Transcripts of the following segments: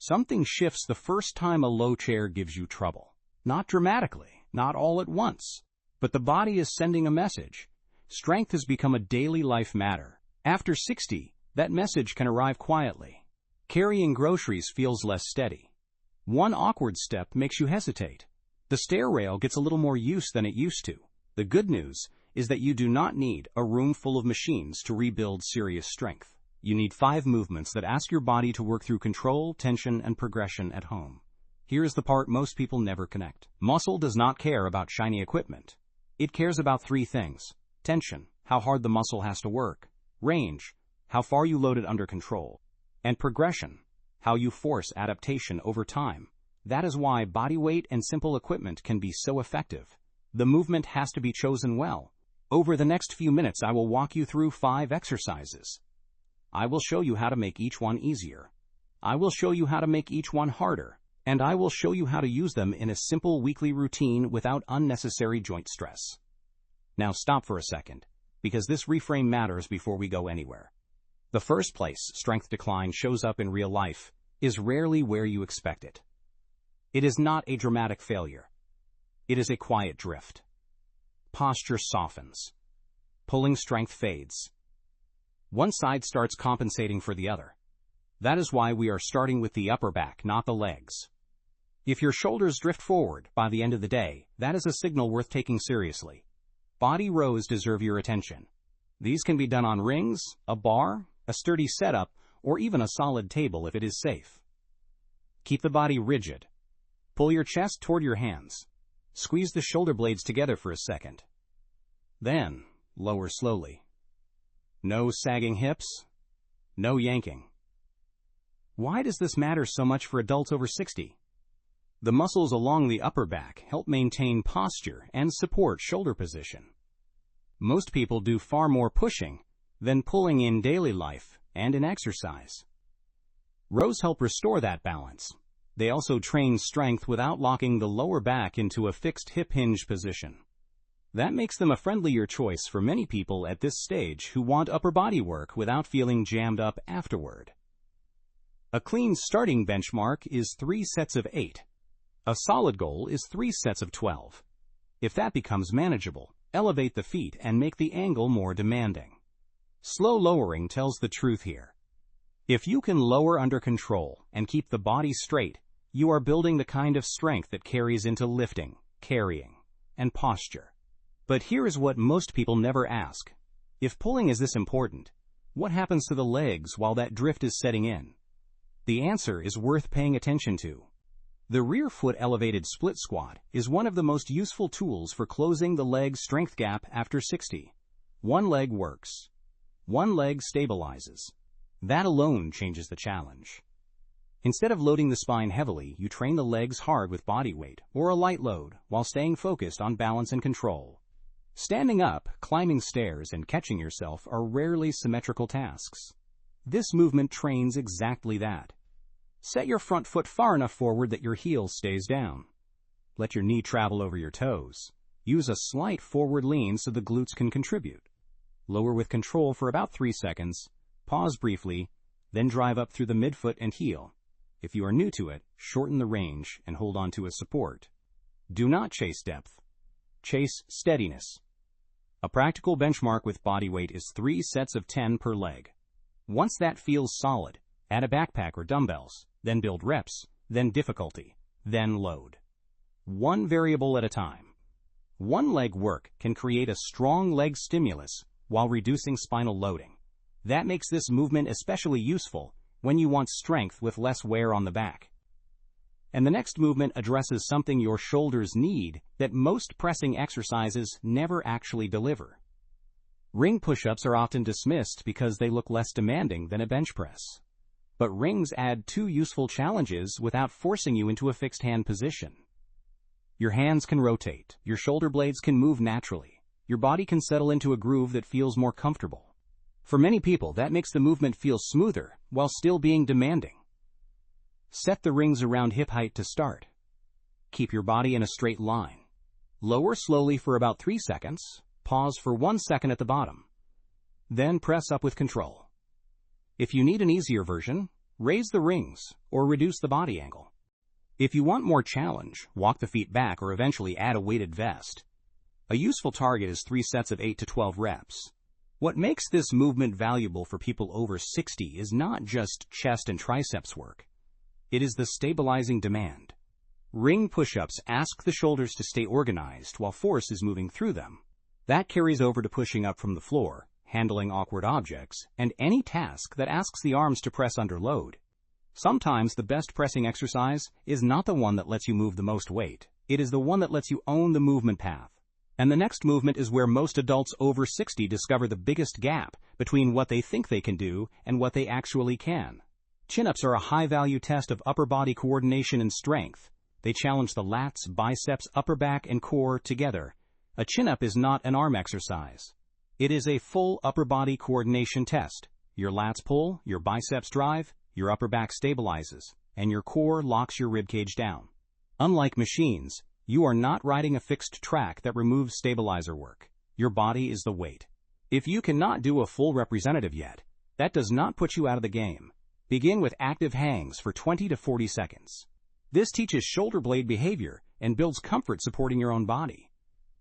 Something shifts the first time a low chair gives you trouble. Not dramatically, not all at once, but the body is sending a message. Strength has become a daily life matter. After 60, that message can arrive quietly. Carrying groceries feels less steady. One awkward step makes you hesitate. The stair rail gets a little more use than it used to. The good news is that you do not need a room full of machines to rebuild serious strength. You need 5 movements that ask your body to work through control, tension, and progression at home. Here's the part most people never connect. Muscle does not care about shiny equipment. It cares about 3 things. Tension, how hard the muscle has to work. Range, how far you load it under control. And progression, how you force adaptation over time. That is why body weight and simple equipment can be so effective. The movement has to be chosen well. Over the next few minutes, I will walk you through 5 exercises. I will show you how to make each one easier. I will show you how to make each one harder. And I will show you how to use them in a simple weekly routine without unnecessary joint stress. Now stop for a second, because this reframe matters before we go anywhere. The first place strength decline shows up in real life is rarely where you expect it. It is not a dramatic failure. It is a quiet drift. Posture softens. Pulling strength fades. One side starts compensating for the other. That is why we are starting with the upper back, not the legs. If your shoulders drift forward by the end of the day, that is a signal worth taking seriously. Body rows deserve your attention. These can be done on rings, a bar, a sturdy setup, or even a solid table if it is safe. Keep the body rigid. Pull your chest toward your hands. Squeeze the shoulder blades together for a second. Then, lower slowly. No sagging hips, no yanking. Why does this matter so much for adults over 60? The muscles along the upper back help maintain posture and support shoulder position. Most people do far more pushing than pulling in daily life and in exercise. Rows help restore that balance. They also train strength without locking the lower back into a fixed hip hinge position. That makes them a friendlier choice for many people at this stage who want upper body work without feeling jammed up afterward. A clean starting benchmark is 3 sets of 8. A solid goal is 3 sets of 12. If that becomes manageable, elevate the feet and make the angle more demanding. Slow lowering tells the truth here. If you can lower under control and keep the body straight, you are building the kind of strength that carries into lifting, carrying, and posture. But here is what most people never ask. If pulling is this important, what happens to the legs while that drift is setting in? The answer is worth paying attention to. The rear foot elevated split squat is one of the most useful tools for closing the leg strength gap after 60. One leg works. One leg stabilizes. That alone changes the challenge. Instead of loading the spine heavily, you train the legs hard with body weight or a light load while staying focused on balance and control. Standing up, climbing stairs, and catching yourself are rarely symmetrical tasks. This movement trains exactly that. Set your front foot far enough forward that your heel stays down. Let your knee travel over your toes. Use a slight forward lean so the glutes can contribute. Lower with control for about 3 seconds. Pause briefly, then drive up through the midfoot and heel. If you are new to it, shorten the range and hold on to a support. Do not chase depth. Chase steadiness. A practical benchmark with body weight is 3 sets of 10 per leg. Once that feels solid, add a backpack or dumbbells, then build reps, then difficulty, then load. One variable at a time. One leg work can create a strong leg stimulus while reducing spinal loading. That makes this movement especially useful when you want strength with less wear on the back. And the next movement addresses something your shoulders need that most pressing exercises never actually deliver. Ring push-ups are often dismissed because they look less demanding than a bench press. But rings add 2 useful challenges without forcing you into a fixed hand position. Your hands can rotate, your shoulder blades can move naturally, your body can settle into a groove that feels more comfortable. For many people, that makes the movement feel smoother while still being demanding. Set the rings around hip height to start. Keep your body in a straight line. Lower slowly for about 3 seconds. Pause for 1 second at the bottom. Then press up with control. If you need an easier version, raise the rings, or reduce the body angle. If you want more challenge, walk the feet back or eventually add a weighted vest. A useful target is 3 sets of 8 to 12 reps. What makes this movement valuable for people over 60 is not just chest and triceps work. It is the stabilizing demand. Ring push-ups ask the shoulders to stay organized while force is moving through them. That carries over to pushing up from the floor, handling awkward objects, and any task that asks the arms to press under load. Sometimes the best pressing exercise is not the one that lets you move the most weight. It is the one that lets you own the movement path. And the next movement is where most adults over 60 discover the biggest gap between what they think they can do and what they actually can. Chin-ups are a high-value test of upper body coordination and strength. They challenge the lats, biceps, upper back, and core together. A chin-up is not an arm exercise. It is a full upper body coordination test. Your lats pull, your biceps drive, your upper back stabilizes, and your core locks your ribcage down. Unlike machines, you are not riding a fixed track that removes stabilizer work. Your body is the weight. If you cannot do a full representative yet, that does not put you out of the game. Begin with active hangs for 20 to 40 seconds. This teaches shoulder blade behavior and builds comfort supporting your own body.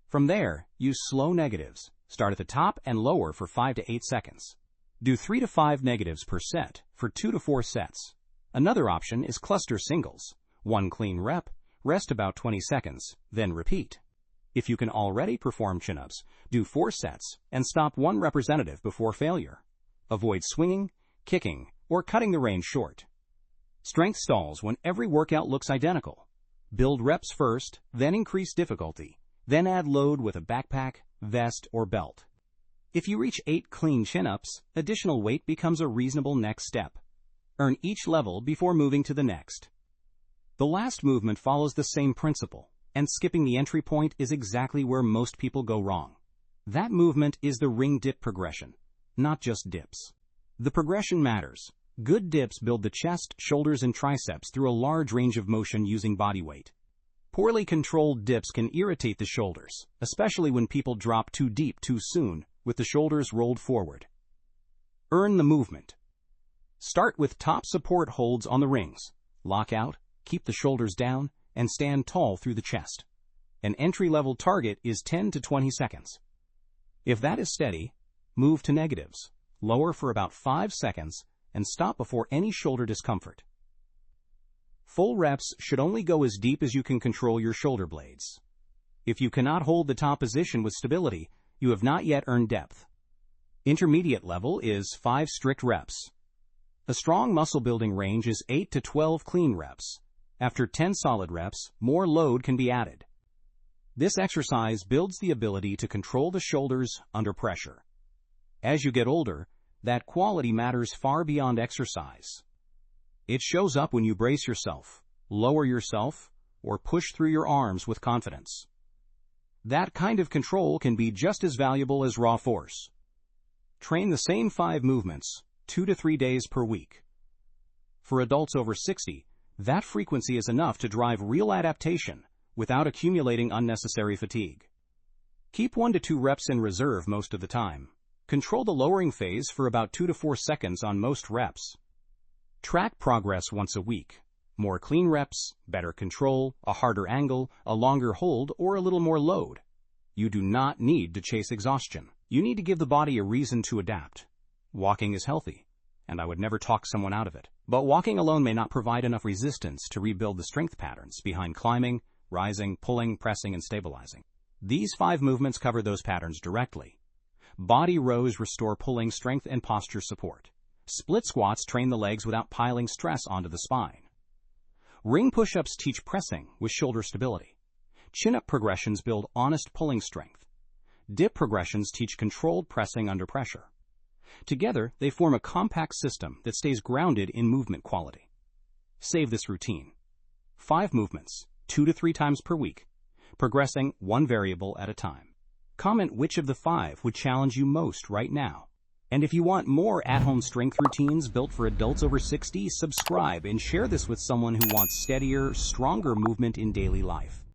From there, use slow negatives. Start at the top and lower for 5 to 8 seconds. Do 3 to 5 negatives per set for 2 to 4 sets. Another option is cluster singles. 1 clean rep, rest about 20 seconds, then repeat. If you can already perform chin-ups, do 4 sets and stop 1 representative before failure. Avoid swinging, kicking, or cutting the range short. Strength stalls when every workout looks identical. Build reps first, then increase difficulty, then add load with a backpack, vest, or belt. If you reach 8 clean chin-ups, additional weight becomes a reasonable next step. Earn each level before moving to the next. The last movement follows the same principle, and skipping the entry point is exactly where most people go wrong. That movement is the ring dip progression, not just dips. The progression matters. Good dips build the chest, shoulders, and triceps through a large range of motion using body weight. Poorly controlled dips can irritate the shoulders, especially when people drop too deep too soon, with the shoulders rolled forward. Earn the movement. Start with top support holds on the rings. Lock out, keep the shoulders down, and stand tall through the chest. An entry-level target is 10 to 20 seconds. If that is steady, move to negatives. Lower for about 5 seconds, and stop before any shoulder discomfort. Full reps should only go as deep as you can control your shoulder blades. If you cannot hold the top position with stability, you have not yet earned depth. Intermediate level is 5 strict reps. A strong muscle building range is 8 to 12 clean reps. After 10 solid reps, more load can be added. This exercise builds the ability to control the shoulders under pressure. As you get older, that quality matters far beyond exercise. It shows up when you brace yourself, lower yourself, or push through your arms with confidence. That kind of control can be just as valuable as raw force. Train the same 5 movements, 2 to 3 days per week. For adults over 60, that frequency is enough to drive real adaptation without accumulating unnecessary fatigue. Keep 1 to 2 reps in reserve most of the time. Control the lowering phase for about 2 to 4 seconds on most reps. Track progress once a week. More clean reps, better control, a harder angle, a longer hold, or a little more load. You do not need to chase exhaustion. You need to give the body a reason to adapt. Walking is healthy, and I would never talk someone out of it. But walking alone may not provide enough resistance to rebuild the strength patterns behind climbing, rising, pulling, pressing, and stabilizing. These 5 movements cover those patterns directly. Body rows restore pulling strength and posture support. Split squats train the legs without piling stress onto the spine. Ring push-ups teach pressing with shoulder stability. Chin-up progressions build honest pulling strength. Dip progressions teach controlled pressing under pressure. Together, they form a compact system that stays grounded in movement quality. Save this routine. 5 movements, 2 to 3 times per week, progressing 1 variable at a time. Comment which of the 5 would challenge you most right now. And if you want more at-home strength routines built for adults over 60, subscribe and share this with someone who wants steadier, stronger movement in daily life.